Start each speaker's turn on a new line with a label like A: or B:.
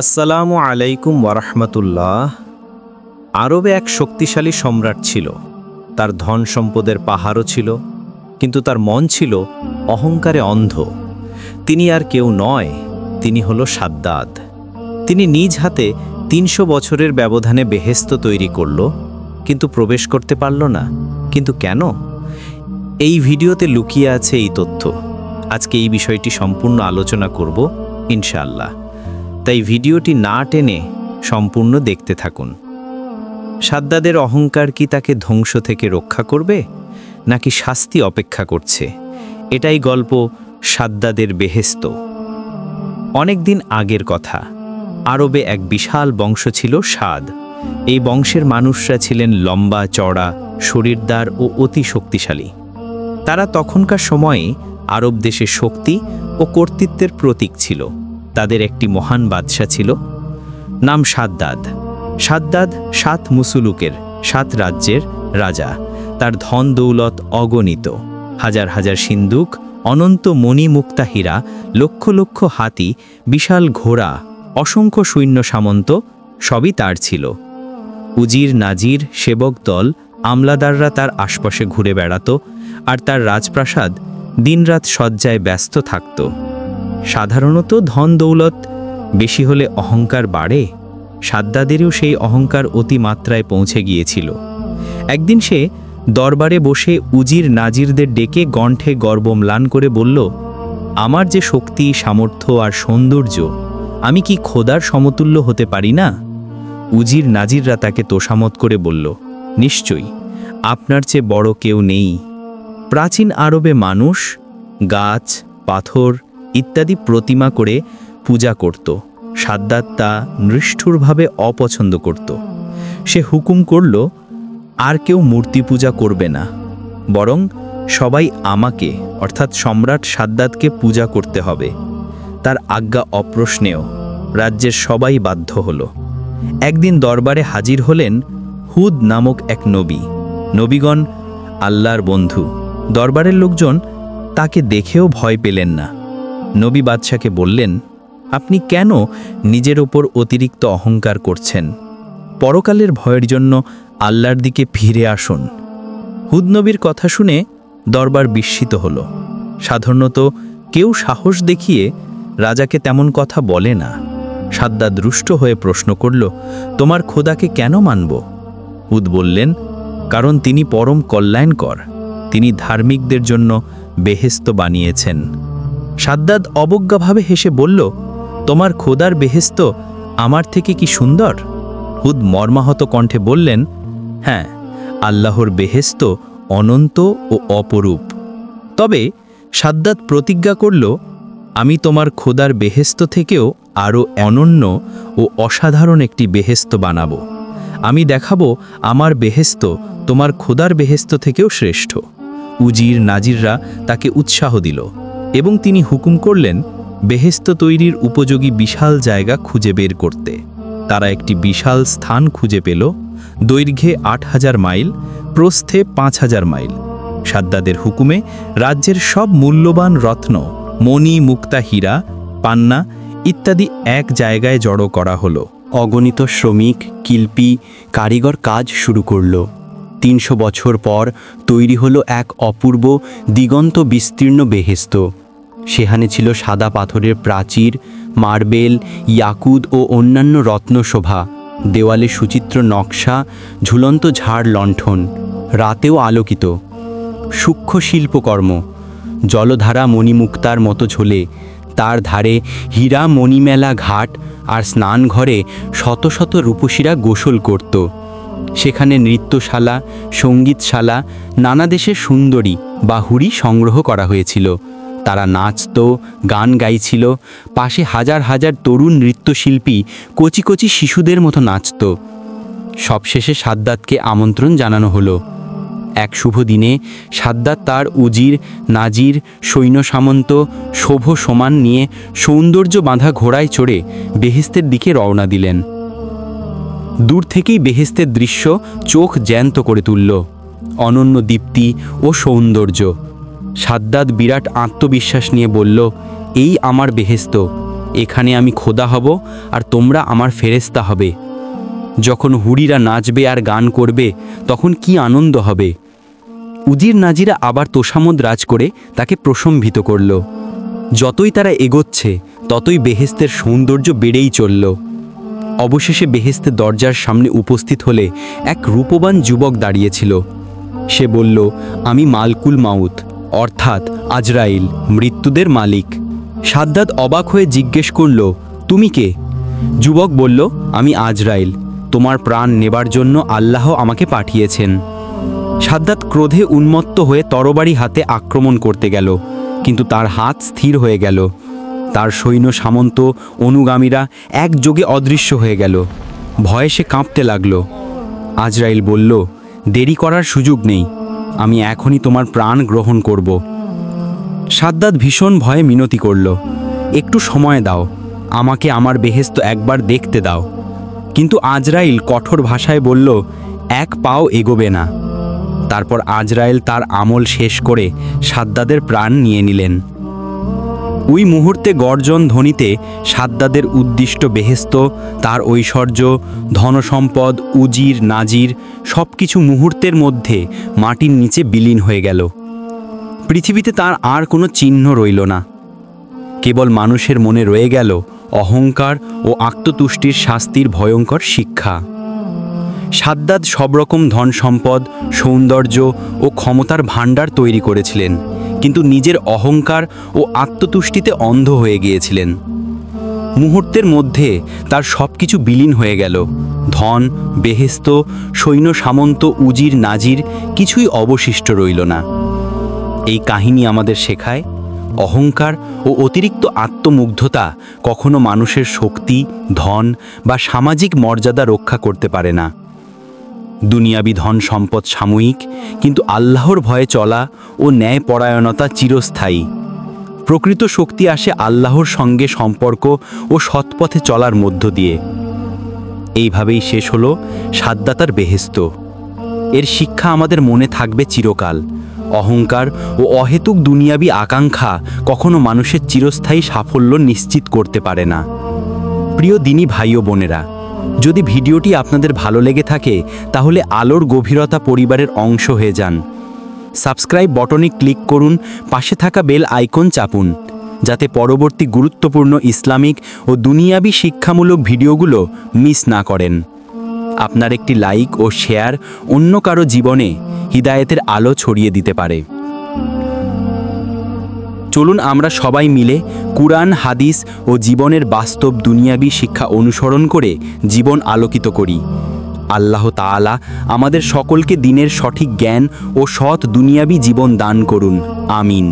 A: আসসালামু আলাইকুম ওয়ারাহমাতুল্লাহ। আরবে এক শক্তিশালী সম্রাট ছিল। তার ধন সম্পদের পাহাড়ও ছিল, কিন্তু তার মন ছিল অহংকারে অন্ধ। তিনি আর কেউ নয়, তিনি হলো সাদ্দাদ। তিনি নিজ হাতে ৩০০ বছরের ব্যবধানে বেহেশত তৈরি করল, কিন্তু প্রবেশ করতে পারল না। কিন্তু কেন? এই ভিডিওতে লুকিয়ে আছে এই তথ্য। আজকে এই বিষয়টি সম্পূর্ণ আলোচনা করব ইনশাআল্লাহ। তাই ভিডিওটি না টেনে সম্পূর্ণ দেখতে থাকুন। সাদ্দাদের অহংকার কি তাকে ধ্বংস থেকে রক্ষা করবে, নাকি শাস্তি অপেক্ষা করছে? এটাই গল্প সাদ্দাদের বেহেশত। অনেক দিন আগের কথা। আরবে এক বিশাল বংশ ছিল সাদ। এই বংশের মানুষরা ছিলেন লম্বা চওড়া, শরীরদার ও অতি শক্তিশালী। তারা তখনকার সময়ে আরব দেশে শক্তি ও কর্তৃত্বের প্রতীক ছিল। তাদের একটি মহান বাদশা ছিল, নাম সাদ্দাদ। সাদ্দাদ ৭ মুসুলুকের ৭ রাজ্যের রাজা। তার ধন দৌলত অগণিত। হাজার হাজার সিন্দুক, অনন্ত মণিমুক্তা হীরা, লক্ষ লক্ষ হাতি, বিশাল ঘোড়া, অসংখ্য সৈন্য সামন্ত সবই তার ছিল। উজির নাজির সেবক দল, আমলাদাররা তার আশপাশে ঘুরে বেড়াত, আর তার রাজপ্রাসাদ দিনরাত সজ্জায় ব্যস্ত থাকত। সাধারণত ধন দৌলত বেশি হলে অহংকার বাড়ে। সাদ্দাদেরও সেই অহংকার অতিমাত্রায় পৌঁছে গিয়েছিল। একদিন সে দরবারে বসে উজির নাজিরদের ডেকে কণ্ঠে গর্বম্লান করে বলল, আমার যে শক্তি, সামর্থ্য আর সৌন্দর্য, আমি কি খোদার সমতুল্য হতে পারি না? উজির নাজিররা তাকে তোষামত করে বলল, নিশ্চয়ই, আপনার চেয়ে বড় কেউ নেই। প্রাচীন আরবে মানুষ গাছ, পাথর ইত্যাদি প্রতিমা করে পূজা করত। সাদ্দাদ তা নিষ্ঠুরভাবে অপছন্দ করত। সে হুকুম করল, আর কেউ মূর্তি পূজা করবে না, বরং সবাই আমাকে অর্থাৎ সম্রাট সাদ্দাদকে পূজা করতে হবে। তার আজ্ঞা অপ্রশ্নেয়। রাজ্যের সবাই বাধ্য হল। একদিন দরবারে হাজির হলেন হুদ নামক এক নবী। নবীগণ আল্লাহর বন্ধু। দরবারের লোকজন তাকে দেখেও ভয় পেলেন না। নবী বাদশাকে বললেন, আপনি কেন নিজের ওপর অতিরিক্ত অহংকার করছেন? পরকালের ভয়ের জন্য আল্লাহর দিকে ফিরে আসুন। হুদ নবীর কথা শুনে দরবার বিস্মিত হল। সাধারণত কেউ সাহস দেখিয়ে রাজাকে তেমন কথা বলে না। সাদ্দাদ রুষ্ট হয়ে প্রশ্ন করল, তোমার খোদাকে কেন মানব? হুদ বললেন, কারণ তিনি পরম কল্যাণকর। তিনি ধার্মিকদের জন্য বেহেশত বানিয়েছেন। সাদ্দাদ অবজ্ঞাভাবে হেসে বলল, তোমার খোদার বেহেশত আমার থেকে কি সুন্দর? হুদ মর্মাহত কণ্ঠে বললেন, হ্যাঁ, আল্লাহর বেহেশত অনন্ত ও অপরূপ। তবে সাদ্দাদ প্রতিজ্ঞা করল, আমি তোমার খোদার বেহেশত থেকেও আরও অনন্য ও অসাধারণ একটি বেহেশত বানাবো। আমি দেখাবো আমার বেহেশত তোমার খোদার বেহেশত থেকেও শ্রেষ্ঠ। উজির নাজিররা তাকে উৎসাহ দিল এবং তিনি হুকুম করলেন বেহেশত তৈরির উপযোগী বিশাল জায়গা খুঁজে বের করতে। তারা একটি বিশাল স্থান খুঁজে পেল, দৈর্ঘ্যে ৮,০০০ মাইল, প্রস্থে ৫,০০০ মাইল। সাদ্দাদের হুকুমে রাজ্যের সব মূল্যবান রত্ন, মণি মুক্তা হীরা, পান্না ইত্যাদি এক জায়গায় জড়ো করা হলো।
B: অগণিত শ্রমিক, শিল্পী, কারিগর কাজ শুরু করল। ৩০০ বছর পর তৈরি হলো এক অপূর্ব দিগন্ত বিস্তীর্ণ বেহেশত। সেখানে ছিল সাদা পাথরের প্রাচীর, মার্বেল, ইয়াকুত ও অন্যান্য রত্নশোভা। দেওয়ালে সুচিত্র নকশা, ঝুলন্ত ঝাড় লণ্ঠন, রাতেও আলোকিত। সূক্ষ্ম শিল্পকর্ম, জলধারা মণিমুক্তার মতো ঝোলে। তার ধারে হীরা মণিমেলা ঘাট, আর স্নানঘরে শত শত রূপসীরা গোসল করত। সেখানে নৃত্যশালা, সঙ্গীতশালা, নানা দেশের সুন্দরী বা হুরি সংগ্রহ করা হয়েছিল। তারা নাচত, গান গাইছিল। পাশে হাজার হাজার তরুণ নৃত্যশিল্পী কচি কচি শিশুদের মতো নাচত। সবশেষে সাদ্দাদকে আমন্ত্রণ জানানো হলো। এক শুভ দিনে সাদ্দাদ তার উজির নাজির, সৈন্য সামন্ত, শোভ সমান নিয়ে সৌন্দর্য বাঁধা ঘোড়ায় চড়ে বেহেশতের দিকে রওনা দিলেন। দূর থেকেই বেহেশতের দৃশ্য চোখ জ্যান্ত করে তুলল। অনন্য দীপ্তি ও সৌন্দর্য। সাদ্দাদ বিরাট আত্মবিশ্বাস নিয়ে বলল, এই আমার বেহেশত, এখানে আমি খোদা হব আর তোমরা আমার ফেরেশতা হবে। যখন হুরিরা নাচবে আর গান করবে তখন কি আনন্দ হবে। উজির নাজিরা আবার তোষামোদ রাজ করে তাকে প্রশম্ভিত করল। যতই তারা এগোচ্ছে ততই বেহেস্তের সৌন্দর্য বেড়েই চলল। অবশেষে বেহেস্তের দরজার সামনে উপস্থিত হলে এক রূপবান যুবক দাঁড়িয়েছিল। সে বলল, আমি মালকুল মাউত অর্থাৎ আজরাইল, মৃত্যুদের মালিক। সাদ্দাত অবাক হয়ে জিজ্ঞেস করল, তুমি কে? যুবক বলল, আমি আজরাইল, তোমার প্রাণ নেবার জন্য আল্লাহ আমাকে পাঠিয়েছেন। সাদ্দাত ক্রোধে উন্মত্ত হয়ে তরবারি হাতে আক্রমণ করতে গেল, কিন্তু তার হাত স্থির হয়ে গেল। তার সৈন্য সামন্ত অনুগামীরা একযোগে অদৃশ্য হয়ে গেল। ভয়ে সে কাঁপতে লাগল। আজরাইল বলল, দেরি করার সুযোগ নেই, আমি এখনই তোমার প্রাণ গ্রহণ করব। সাদ্দাত ভীষণ ভয়ে মিনতি করল, একটু সময় দাও, আমাকে আমার বেহেশত একবার দেখতে দাও। কিন্তু আজরাইল কঠোর ভাষায় বলল, এক পাও এগোবে না। তারপর আজরাইল তার আমল শেষ করে সাদ্দাদের প্রাণ নিয়ে নিলেন। ওই মুহূর্তে গর্জন ধ্বনিতে সাদ্দাদের উদ্দিষ্ট বেহেশত, তার ঐশ্বর্য, ধনসম্পদ, উজির নাজির সব কিছু মুহূর্তের মধ্যে মাটির নিচে বিলীন হয়ে গেল। পৃথিবীতে তার আর কোনো চিহ্ন রইল না। কেবল মানুষের মনে রয়ে গেল অহংকার ও আত্মতুষ্টির শাস্তির ভয়ঙ্কর শিক্ষা। সাদ্দাদ সব রকম ধন সম্পদ, সৌন্দর্য ও ক্ষমতার ভাণ্ডার তৈরি করেছিলেন, কিন্তু নিজের অহংকার ও আত্মতুষ্টিতে অন্ধ হয়ে গিয়েছিলেন। মুহূর্তের মধ্যে তার সব কিছু বিলীন হয়ে গেল। ধন, বেহেশত, সৈন্য সামন্ত, উজির নাজির কিছুই অবশিষ্ট রইল না। এই কাহিনী আমাদের শেখায়, অহংকার ও অতিরিক্ত আত্মমুগ্ধতা কখনো মানুষের শক্তি, ধন বা সামাজিক মর্যাদা রক্ষা করতে পারে না। দুনিয়াবি ধন সম্পদ সাময়িক, কিন্তু আল্লাহর ভয়ে চলা ও ন্যায়পরায়ণতা চিরস্থায়ী। প্রকৃত শক্তি আসে আল্লাহর সঙ্গে সম্পর্ক ও সৎপথে চলার মধ্য দিয়ে। এইভাবেই শেষ হলো সাদ্দাতার বেহেশত। এর শিক্ষা আমাদের মনে থাকবে চিরকাল। অহংকার ও অহেতুক দুনিয়াবি আকাঙ্ক্ষা কখনো মানুষের চিরস্থায়ী সাফল্য নিশ্চিত করতে পারে না। প্রিয় দিনী ভাই ও বোনেরা, যদি ভিডিওটি আপনাদের ভালো লেগে থাকে তাহলে আলোর গভীরতা পরিবারের অংশ হয়ে যান। সাবস্ক্রাইব বটনে ক্লিক করুন, পাশে থাকা বেল আইকন চাপুন, যাতে পরবর্তী গুরুত্বপূর্ণ ইসলামিক ও দুনিয়াবি শিক্ষামূলক ভিডিওগুলো মিস না করেন। আপনার একটি লাইক ও শেয়ার অন্য কারো জীবনে হিদায়েতের আলো ছড়িয়ে দিতে পারে। চলুন আমরা সবাই মিলে কুরআন, হাদিস ও জীবনের বাস্তব দুনিয়াবি শিক্ষা অনুসরণ করে জীবন আলোকিত করি। আল্লাহ তাআলা আমাদের সকলকে দ্বীনের সঠিক জ্ঞান ও সৎ দুনিয়াবি জীবন দান করুন। আমিন।